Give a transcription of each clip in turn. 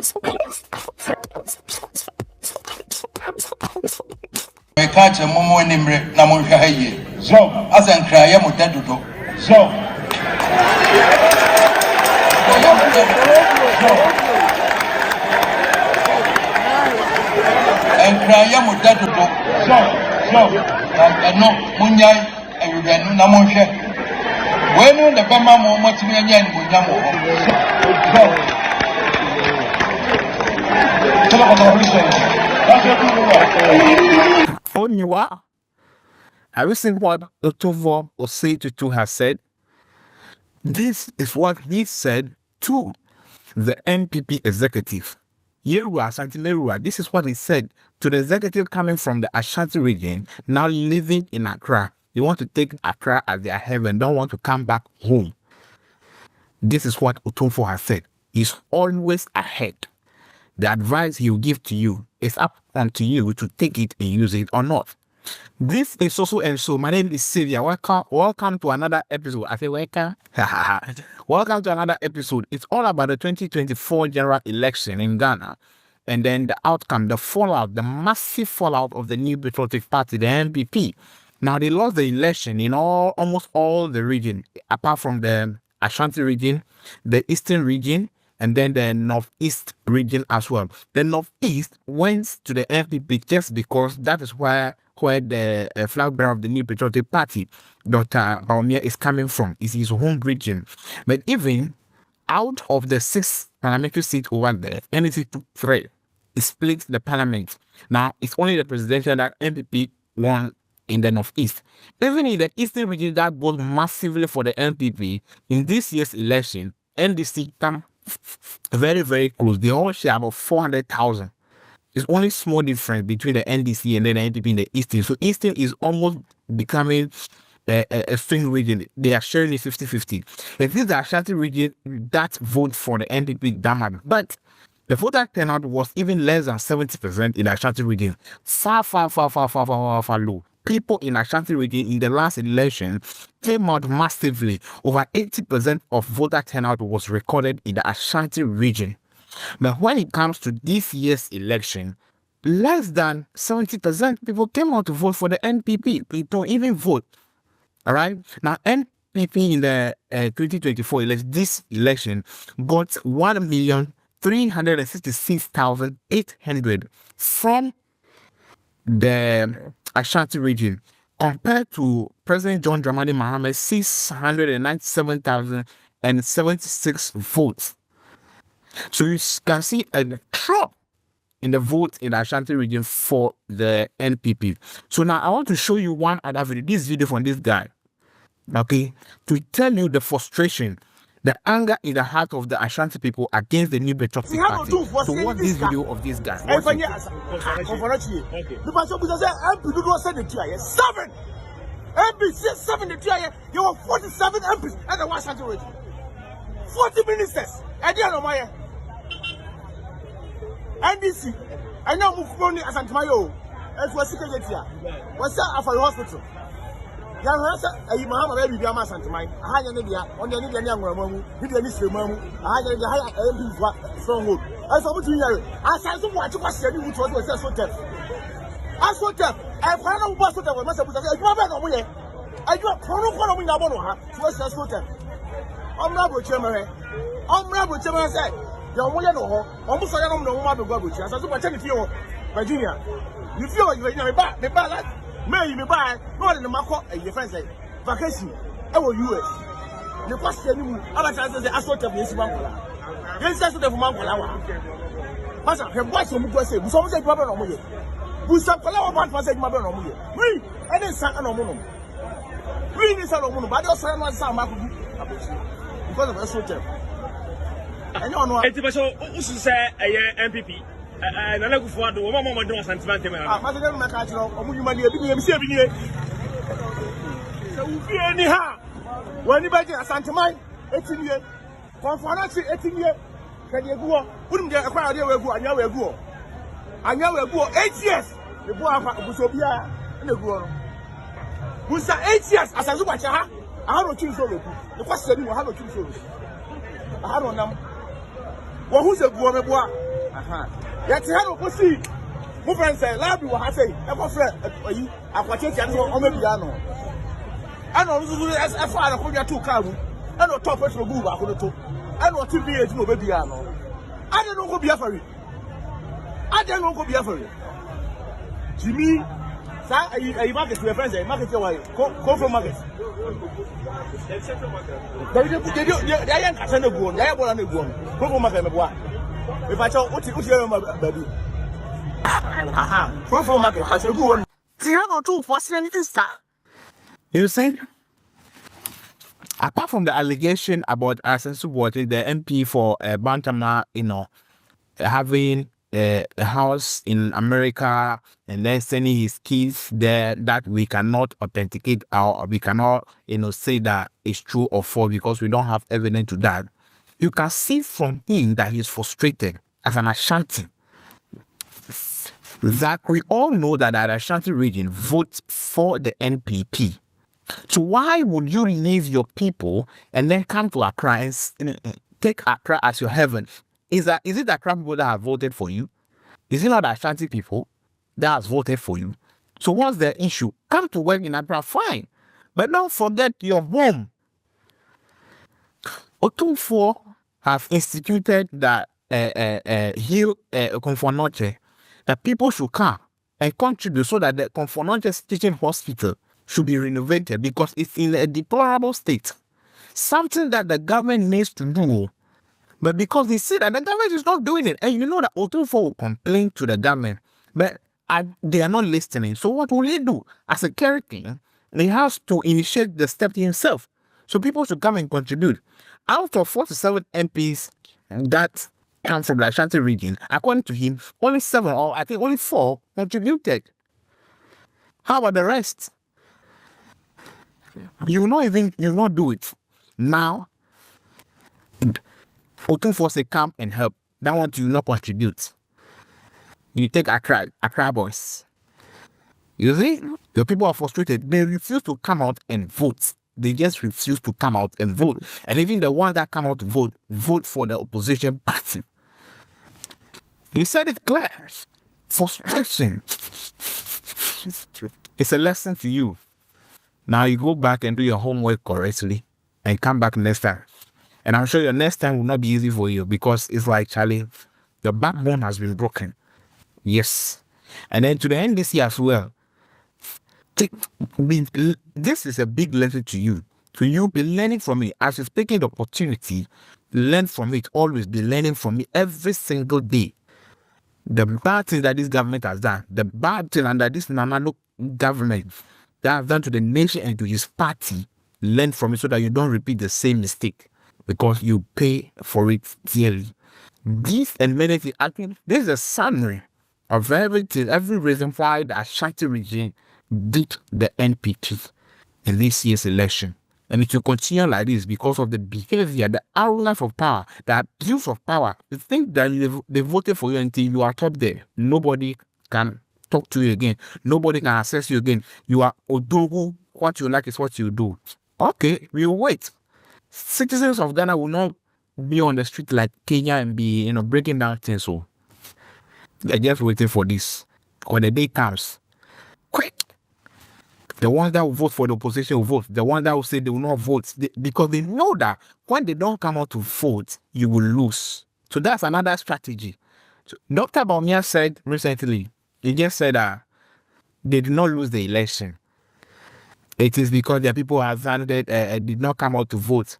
We catch a momo in Namunkaye. So, as and cry, I am with that to do. So, and cry, I am with that to do. So, no, Munyai, and you can Namunka. When the Bama moment to me again with Namo. On what? Have you seen what Otumfuo Osei Tutu has said? This is what he said to the NPP executive. Asantehene, this is what he said to the executive coming from the Ashanti region, now living in Accra. They want to take Accra as their heaven, don't want to come back home. This is what Otumfuo has said. He's always ahead. The advice he will give to you is up to you to take it and use it or not. This is also and so. My name is Sylvia. Welcome to another episode. I say welcome. Welcome to another episode. It's all about the 2024 general election in Ghana. And then the outcome, the fallout, the massive fallout of the New Patriotic Party, the NPP. Now, they lost the election in almost all the region, apart from the Ashanti region, the Eastern region, and then the Northeast region as well. The Northeast went to the NPP just because that is where the flag bearer of the New Patriotic Party, Dr. Baumia, is coming from. It's his home region. But even out of the 6 parliamentary seats over there, NPP took 3. It split the parliament. Now, it's only the presidential that NPP won in the Northeast. Even in the Eastern region that voted massively for the NPP, in this year's election, NDC come very, very close. They all share about 400,000. It's only small difference between the NDC and then the NPP in the Eastern. So Eastern is almost becoming a swing region. They are sharing 50-50. It is the Ashanti region that vote for the NPP that. But the voter turnout was even less than 70% in the Ashanti region. Far low. People in Ashanti region in the last election came out massively. Over 80% of voter turnout was recorded in the Ashanti region. But when it comes to this year's election, less than 70% people came out to vote for the NPP. People even vote. All right. Now, NPP in the 2024 election, this election got 1,366,800 from the Ashanti region, compared to President John Dramani Mohamed 697,076 votes. So you can see a drop in the vote in the Ashanti region for the NPP. So now I want to show you one other video, this video from this guy, okay, to tell you the frustration, the anger in the heart of the Ashanti people against the New Patriotic Party. So watch this video of this guy. Okay. Seven. You were 47 MPs at the Washington region. 40 ministers. NDC. I now move money as Antemayo. As was secret here. What's that for hospital? Young Rasa, a Mahama baby, Yama Santamai, a higher Nibia, on the Indian young woman, Indian Mamu, a higher MP stronghold. As I'm between you, I said, what to pass you, which was so tough. As what tough, I found out what I must have put a problem away. I do a protocol in Abonoha, was so tough. I'm not with Germany. I'm not with Germany. Young woman, almost I don't know what to go with you. As I was telling you, Virginia, you feel like you're back, the ballot. May you buy more than the Marco and your friends say vacation. I will US. The question other times the assault of this Mangola. Yes, that's the Mangola. Master, her voice will go say, some say problem on me. Who some follow one person, my brother on me. We, and then San Anomono. We need Salomono, but also not some because of a soldier. I don't know. It's also say a MPP. And I look for the woman doing something. So, anyhow, when you buy a Santamai, 18 years, Conference 18 years, can you go? Wouldn't get a crowd here? I know go. I know go 8 years. The boy was so bad in the world. Who's 8 years as I look at her? I have no choose. The question you have no choose. I don't know. Well, who's a boy? Yet, how to see. My friend said, Labby, what I say, ever friend, I watch it and on the piano. I know as a father for your 2 cars. I know top of the move. I could talk. I know 2 years no baby. I don't know who be for it. I don't know who be for it. Jimmy, I market to your friends, I market your wife. Go from market. They ain't catching a bone. They are on the bone. Go from market. If I tell what you baby. Go from market. I should go on. You see? Apart from the allegation about Asantehene, the MP for Bantama, having a house in America and then sending his kids there, that we cannot authenticate or we cannot, say that it's true or false because we don't have evidence to that. You can see from him that he's frustrated as an Ashanti. That we all know that the Ashanti region votes for the NPP. So why would you leave your people and then come to Accra and take Accra as your heaven? Is it the Accra people that have voted for you? Is it not the Ashanti people that has voted for you? So what's the issue? Come to work in Accra, fine. But don't forget your home. Otumfuo have instituted that Hill Confornoche, that people should come and contribute so that the Confornoche teaching hospital should be renovated because it's in a deplorable state. Something that the government needs to do. But because they see that the government is not doing it, and you know that Otumfuo will complain to the government, but they are not listening. So what will he do? As a character, he has to initiate the step himself. So people should come and contribute. Out of 47 MPs that come from the Ashanti region, according to him, only 7 or I think only 4 contributed. How about the rest? You will not do it. Now, Otumfuo say come and help. That one you not contribute. You take Accra boys. You see? The people are frustrated. They refuse to come out and vote. They just refuse to come out and vote. And even the ones that come out to vote for the opposition party. You said it clear. Frustration. It's a lesson to you. Now you go back and do your homework correctly and come back next time. And I'm sure your next time will not be easy for you because it's like, Charlie, the backbone has been broken. Yes. And then to the NDC as well. This is a big lesson to you. To you, be learning from it. As you've taken the opportunity, learn from it. Always be learning from it every single day. The bad thing that this government has done, the bad thing under this Nanano government that have done to the nation and to his party, learn from it so that you don't repeat the same mistake because you pay for it dearly. This and many things, I think this is a summary of everything, every reason why the Ashanti regime beat the NPP in this year's election. And it will continue like this because of the behavior, the arrogance of power, the abuse of power. You think that they voted for you until you are top there. Nobody can talk to you again. Nobody can access you again. You are Odogu. What you like is what you do. Okay, we will wait. Citizens of Ghana will not be on the street like Kenya and be, breaking down things. So they're just waiting for this. When the day comes, quick. The ones that will vote for the opposition will vote. The ones that will say they will not vote because they know that when they don't come out to vote, you will lose. So that's another strategy. So Dr. Bawumia said recently, he just said that they did not lose the election. It is because their people did not come out to vote.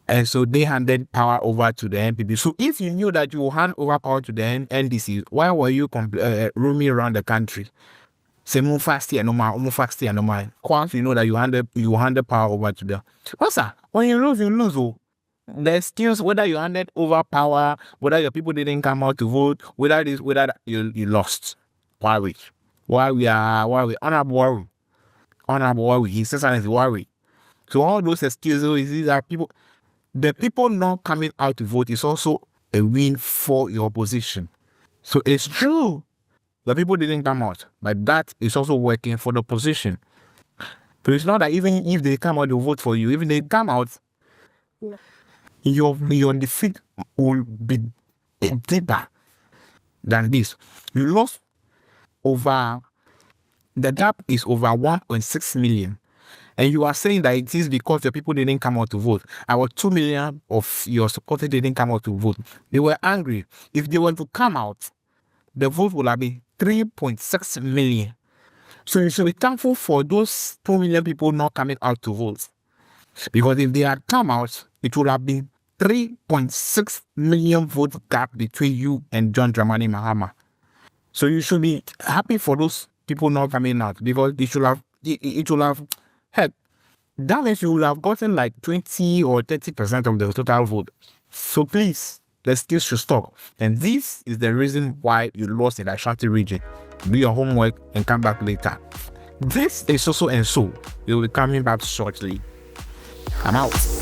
And so they handed power over to the NPP. So if you knew that you will hand over power to the NDC, why were you roaming around the country? Say more fast here, no more. Once you know that you hand the power over to them. What's that? When you lose, you lose. Oh. The excuse whether you handed over power, whether your people didn't come out to vote, whether you lost. Why we honorable worry. He says it's worry. So all those excuses are the people not coming out to vote is also a win for your opposition. So it's true. The people didn't come out, but that is also working for the opposition. But it's not that even if they come out to vote for you, even they come out, your defeat will be deeper than this. You lost over, the gap is over 1.6 million. And you are saying that it is because the people didn't come out to vote. Our 2 million of your supporters didn't come out to vote. They were angry. If they were to come out, the vote would have been 3.6 million. So you should be thankful for those 2 million people not coming out to vote. Because if they had come out, it would have been 3.6 million vote gap between you and John Dramani Mahama. So you should be happy for those people not coming out, because it should have heck, that means you will have gotten like 20 or 30% of the total vote. So please, the skills should stop. And this is the reason why you lost in the Ashanti region. Do your homework and come back later. This is also and so. We'll be coming back shortly. I'm out.